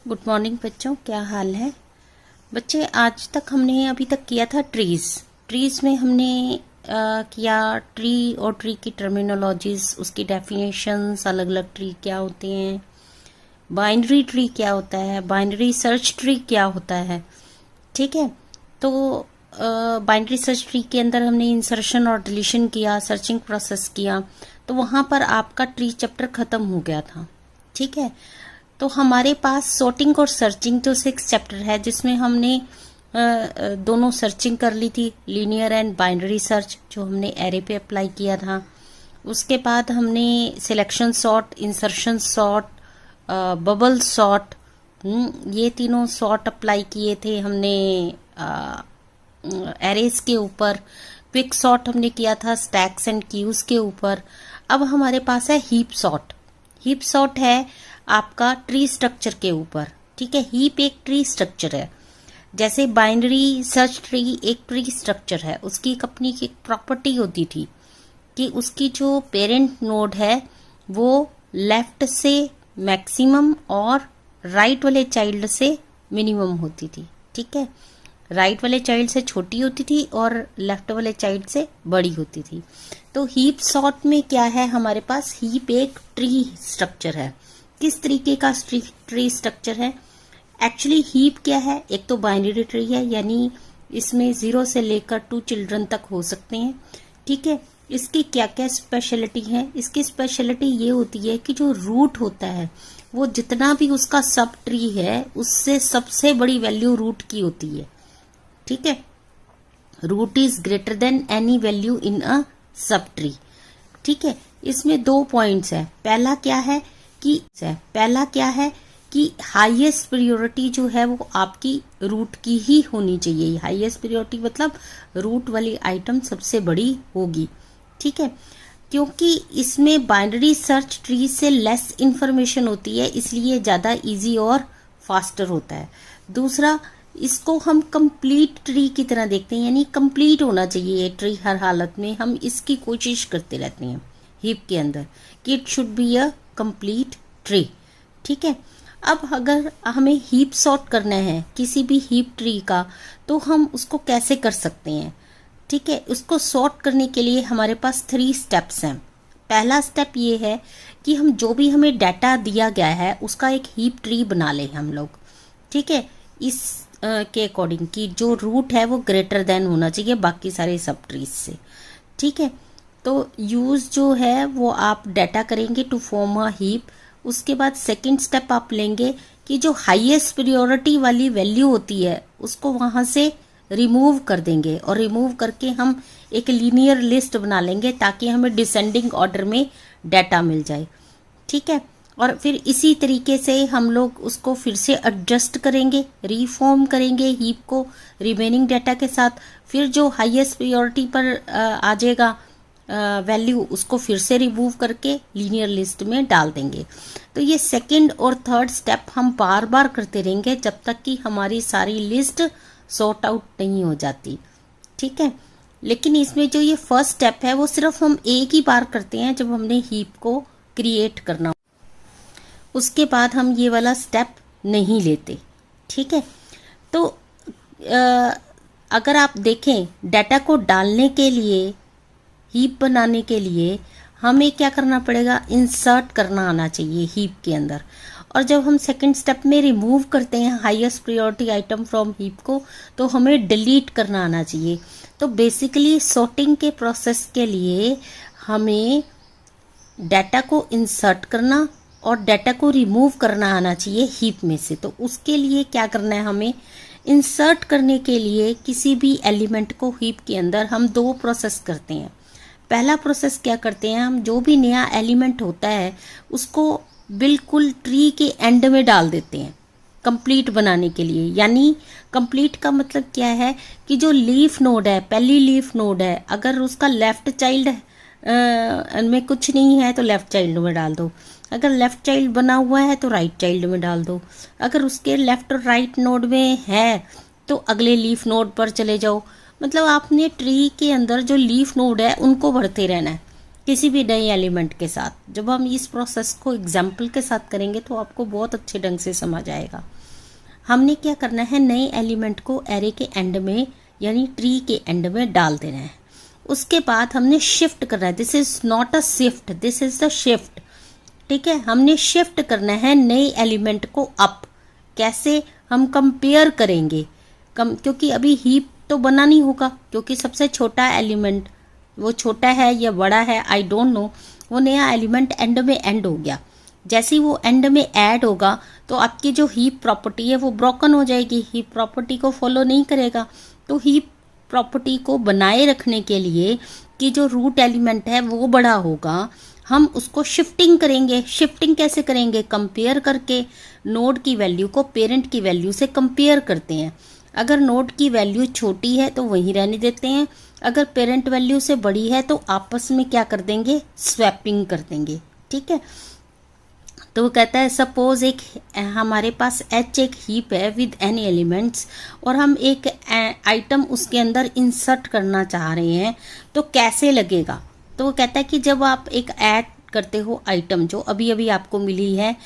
Good morning बच्चों, क्या हाल है। बच्चे आज तक हमने अभी तक किया था ट्रीज में हमने किया ट्री और ट्री की टर्मिनोलॉजीज, उसकी डेफिनेशंस, अलग अलग ट्री क्या होते हैं, बाइनरी ट्री क्या होता है, बाइनरी सर्च ट्री क्या होता है। ठीक है, तो बाइनरी सर्च ट्री के अंदर हमने इंसर्शन और डिलीशन किया, सर्चिंग प्रोसेस किया, तो वहां पर आपका ट्री चैप्टर खत्म हो गया था। ठीक है, तो हमारे पास सॉर्टिंग और सर्चिंग जो 6 चैप्टर है, जिसमें हमने दोनों सर्चिंग कर ली थी, लीनियर एंड बाइनरी सर्च, जो हमने एरे पे अप्लाई किया था। उसके बाद हमने selection sort, insertion sort, bubble sort, ये तीनों सॉर्ट अप्लाई किए थे हमने एरेज के ऊपर। क्विक सॉर्ट हमने किया था स्टैक्स एंड क्यूज के ऊपर। अब हमारे पास है हीप सॉर्ट। हीप सॉर्ट है आपका ट्री स्ट्रक्चर के ऊपर। ठीक है, हीप एक ट्री स्ट्रक्चर है, जैसे बाइनरी सर्च ट्री एक ट्री स्ट्रक्चर है। उसकी एक अपनी एक प्रॉपर्टी होती थी कि उसकी जो पेरेंट नोड है वो लेफ्ट से मैक्सिमम और राइट वाले चाइल्ड से मिनिमम होती थी। ठीक है, राइट वाले चाइल्ड से छोटी होती थी और लेफ्ट वाले चाइल्ड से बड़ी होती थी। तो हीप सॉर्ट में क्या है, हमारे पास हीप एक ट्री स्ट्रक्चर है। किस तरीके का ट्री स्ट्रक्चर है? एक्चुअली हीप क्या है, एक तो बाइनरी ट्री है, यानी इसमें 0 से लेकर 2 चिल्ड्रन तक हो सकते हैं। ठीक है, इसकी क्या क्या स्पेशलिटी है? इसकी स्पेशलिटी ये होती है कि जो रूट होता है वो जितना भी उसका सब ट्री है उससे सबसे बड़ी वैल्यू रूट की होती है। ठीक है, root is greater than any value in a subtree. ठीक है, इसमें 2 पॉइंट्स है। पहला क्या है कि हाईएस्ट प्रायोरिटी जो है वो आपकी रूट की ही होनी चाहिए। हाईएस्ट प्रायोरिटी मतलब रूट वाली आइटम सबसे बड़ी होगी। ठीक है, क्योंकि इसमें बाइनरी सर्च ट्री से लेस इंफॉर्मेशन होती है, इसलिए ज्यादा इजी और फास्टर होता है। दूसरा, इसको हम कंप्लीट ट्री की तरह देखते हैं, यानी कंप्लीट होना चाहिए ये ट्री हर हालत में। हम इसकी कोशिश करते रहते हैं हीप के अंदर कि it should be a complete tree. ठीक है, अब अगर हमें हीप सॉर्ट करना है किसी भी हीप ट्री का, तो हम उसको कैसे कर सकते हैं? ठीक है, उसको सॉर्ट करने के लिए हमारे पास 3 स्टेप्स हैं। पहला स्टेप ये है कि हम जो भी हमें डाटा दिया गया है उसका एक हीप ट्री बना लें हम लोग। ठीक है, इस के अकॉर्डिंग कि जो रूट है वो ग्रेटर देन होना चाहिए बाकी सारे सब ट्रीज से। ठीक है, तो यूज जो है वो आप डाटा करेंगे टू फॉर्म अ हीप। उसके बाद सेकंड स्टेप आप लेंगे कि जो हाईएस्ट प्रायोरिटी वाली वैल्यू होती है उसको वहां से रिमूव कर देंगे, और रिमूव करके हम एक लीनियर लिस्ट बना लेंगे ताकि हमें डिसेंडिंग ऑर्डर में डाटा मिल जाए। ठीक है, और फिर इसी तरीके से हम लोग उसको फिर से एडजस्ट करेंगे, रीफॉर्म करेंगे हीप को रिमेनिंग डाटा के साथ। फिर जो हाईएस्ट प्रायोरिटी पर आ जाएगा वैल्यू, उसको फिर से रिमूव करके लीनियर लिस्ट में डाल देंगे। तो ये सेकंड और थर्ड स्टेप हम बार बार करते रहेंगे जब तक कि हमारी सारी लिस्ट सॉर्ट आउट नहीं हो जाती। ठीक है, लेकिन इसमें जो ये फर्स्ट स्टेप है वो सिर्फ हम एक ही बार करते हैं जब हमने हीप को क्रिएट करना, उसके बाद हम ये वाला स्टेप नहीं लेते। ठीक है, तो अगर आप देखें डाटा को डालने के लिए, हीप बनाने के लिए हमें क्या करना पड़ेगा, इंसर्ट करना आना चाहिए हीप के अंदर। और जब हम सेकंड स्टेप में रिमूव करते हैं highest priority item from heap को, तो हमें डिलीट करना आना चाहिए। तो बेसिकली सॉर्टिंग के प्रोसेस के लिए हमें डाटा को इंसर्ट करना और डाटा को रिमूव करना आना चाहिए हीप में से। तो उसके लिए क्या करना है, हमें इंसर्ट करने के लिए किसी भी एलिमेंट को हीप के अंदर हम 2 प्रोसेस करते हैं। पहला प्रोसेस क्या करते हैं, हम जो भी नया एलिमेंट होता है उसको बिल्कुल ट्री के एंड में डाल देते हैं कंप्लीट बनाने के लिए। यानी कंप्लीट का मतलब क्या है कि जो लीफ नोड है, पहली लीफ नोड है, अगर उसका लेफ्ट चाइल्ड में कुछ नहीं है तो लेफ्ट चाइल्ड में डाल दो, अगर लेफ्ट चाइल्ड बना हुआ है तो राइट चाइल्ड में डाल दो, अगर उसके लेफ्ट और राइट नोड में है तो अगले लीफ नोड पर चले जाओ। मतलब आपने ट्री के अंदर जो लीफ नोड है उनको भरते रहना है किसी भी नए एलिमेंट के साथ। जब हम इस प्रोसेस को एग्जाम्पल के साथ करेंगे तो आपको बहुत अच्छे ढंग से समझ आएगा। हमने क्या करना है, नए एलिमेंट को एरे के एंड में यानी ट्री के एंड में डाल देना है। उसके बाद हमने शिफ्ट करना है, this is not a shift, this is the shift. ठीक है, हमने शिफ्ट करना है नए एलिमेंट को अप। कैसे हम कंपेयर करेंगे, क्योंकि अभी हीप तो बना नहीं होगा, क्योंकि सबसे छोटा एलिमेंट वो छोटा है या बड़ा है आई डोंट नो, वो नया एलिमेंट एंड में एंड हो गया। जैसे ही वो एंड में ऐड होगा तो आपकी जो हीप प्रॉपर्टी है वो ब्रोकन हो जाएगी, हीप प्रॉपर्टी को फॉलो नहीं करेगा। तो हीप प्रॉपर्टी को बनाए रखने के लिए कि जो रूट एलिमेंट है वो बड़ा होगा, हम उसको शिफ्टिंग करेंगे। शिफ्टिंग कैसे करेंगे, कंपेयर करके। नोड की वैल्यू को पेरेंट की वैल्यू से कंपेयर करते हैं। अगर नोड की वैल्यू छोटी है तो वहीं रहने देते हैं, अगर पेरेंट वैल्यू से बड़ी है तो आपस में क्या कर देंगे, स्वैपिंग कर देंगे। ठीक है, तो वो कहता है सपोज एक हमारे पास एच एक हीप है विद एनी एलिमेंट्स और हम एक आइटम उसके अंदर इंसर्ट करना चाह रहे हैं तो कैसे लगेगा। तो वो कहता है कि जब आप एक ऐड करते हो आइटम जो अभी अभी आपको मिली है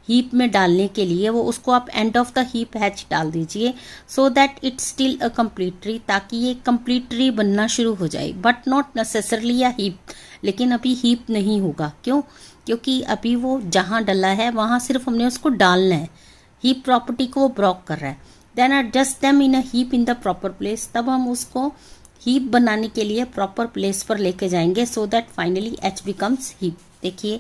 हीप में डालने के लिए, वो उसको आप end of the heap hatch डाल दीजिए so that it's still a complete tree, ताकि ये कंप्लीट ट्री बनना शुरू हो जाए। But not necessarily a heap, लेकिन अभी हीप नहीं होगा। क्यों, क्योंकि अभी वो जहाँ डला है वहाँ सिर्फ हमने उसको डालना है, हीप प्रॉपर्टी को वो ब्लॉक कर रहा है। Then adjust them in a heap in the proper place, तब हम उसको हीप बनाने के लिए प्रॉपर प्लेस पर लेके जाएंगे so that finally H becomes heap. देखिए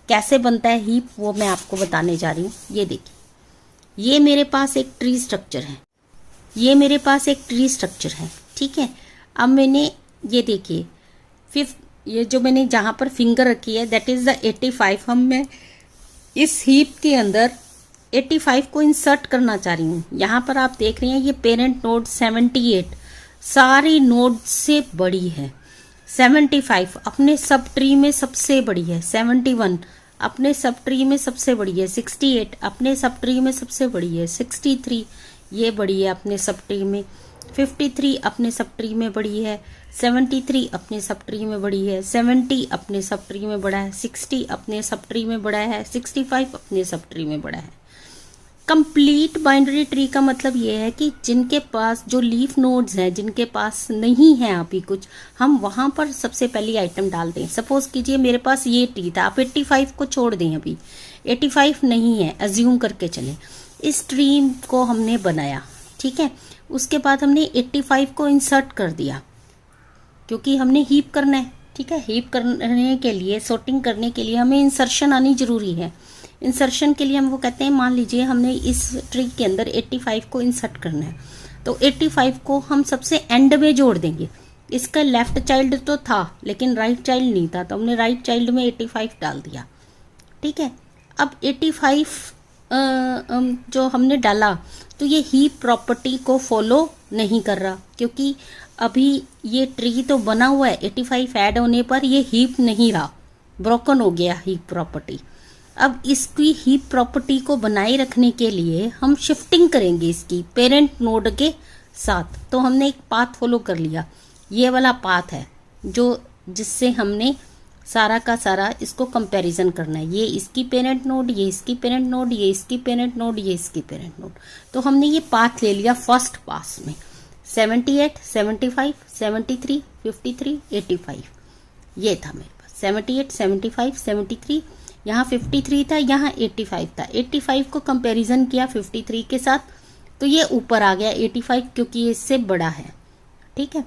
कैसे बनता है हीप, वो मैं आपको बताने जा रही हूँ। ये देखिए, ये मेरे पास एक ट्री स्ट्रक्चर है, ये मेरे पास एक ट्री स्ट्रक्चर है। ठीक है, अब मैंने ये देखिए फिफ्थ, ये जो मैंने जहाँ पर फिंगर रखी है दैट इज़ द 85। हम मैं इस हीप के अंदर 85 को इंसर्ट करना चाह रही हूँ। यहाँ पर आप देख रहे हैं ये पेरेंट नोड 78 सारी नोड से बड़ी है, 75 अपने सब ट्री में सबसे बड़ी है, 71 अपने सब ट्री में सबसे बड़ी है, 68 अपने सब ट्री में सबसे बड़ी है, 63 ये बड़ी है अपने सब ट्री में, 53 अपने सब ट्री में बड़ी है, 73 अपने सब ट्री में बड़ी है, 70 अपने सब ट्री में बड़ा है, 60 अपने सब ट्री में बड़ा है, 65 अपने सब ट्री में बड़ा है। कंप्लीट बाइनरी ट्री का मतलब ये है कि जिनके पास जो लीफ नोड्स हैं, जिनके पास नहीं है अभी कुछ, हम वहां पर सबसे पहली आइटम डाल दें। सपोज कीजिए मेरे पास ये ट्री था, आप 85 को छोड़ दें, अभी 85 नहीं है, अज्यूम करके चलें। इस ट्री को हमने बनाया, ठीक है, उसके बाद हमने 85 को इंसर्ट कर दिया क्योंकि हमने हीप करना है। ठीक है, हीप करने के लिए, सॉर्टिंग करने के लिए हमें इंसर्शन आनी जरूरी है। इंसर्शन के लिए हम वो कहते हैं, मान लीजिए हमने इस ट्री के अंदर 85 को इंसर्ट करना है, तो 85 को हम सबसे एंड में जोड़ देंगे। इसका लेफ्ट चाइल्ड तो था लेकिन राइट चाइल्ड नहीं था, तो हमने राइट चाइल्ड में 85 डाल दिया। ठीक है, अब 85 जो हमने डाला तो ये हीप प्रॉपर्टी को फॉलो नहीं कर रहा, क्योंकि अभी ये ट्री तो बना हुआ है, 85 ऐड होने पर ये हीप नहीं रहा, ब्रोकन हो गया हीप प्रॉपर्टी। अब इसकी हीप प्रॉपर्टी को बनाए रखने के लिए हम शिफ्टिंग करेंगे इसकी पेरेंट नोड के साथ। तो हमने एक पाथ फॉलो कर लिया, ये वाला पाथ है जो जिससे हमने सारा का सारा इसको कंपैरिजन करना है। ये इसकी पेरेंट नोड, ये इसकी पेरेंट नोड, ये इसकी पेरेंट नोड, ये इसकी पेरेंट नोड। तो हमने ये पाथ ले लिया फर्स्ट पास में, 78, 75, 73, 53, 85 ये था मेरे पास। 78, 75, 73, यहाँ 53 था, यहाँ 85 था। 85 को कंपैरिजन किया 53 के साथ तो ये ऊपर आ गया 85, क्योंकि ये इससे बड़ा है। ठीक है,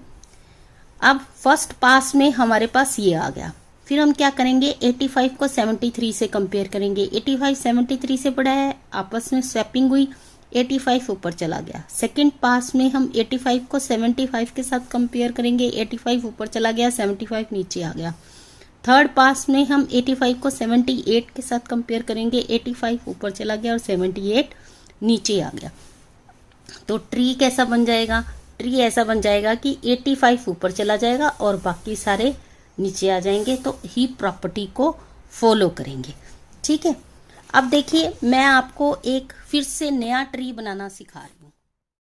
अब फर्स्ट पास में हमारे पास ये आ गया। फिर हम क्या करेंगे, 85 को 73 से कंपेयर करेंगे। 85 73 से बड़ा है, आपस में स्वैपिंग हुई, 85 ऊपर चला गया। सेकंड पास में हम 85 को 75 के साथ कंपेयर करेंगे, 85 ऊपर चला गया, 75 नीचे आ गया। थर्ड पास में हम 85 को 78 के साथ कंपेयर करेंगे, 85 ऊपर चला गया और 78 नीचे आ गया। तो ट्री कैसा बन जाएगा, ट्री ऐसा बन जाएगा कि 85 ऊपर चला जाएगा और बाकी सारे नीचे आ जाएंगे, तो हीप प्रॉपर्टी को फॉलो करेंगे। ठीक है, अब देखिए मैं आपको एक फिर से नया ट्री बनाना सिखा रही हूँ।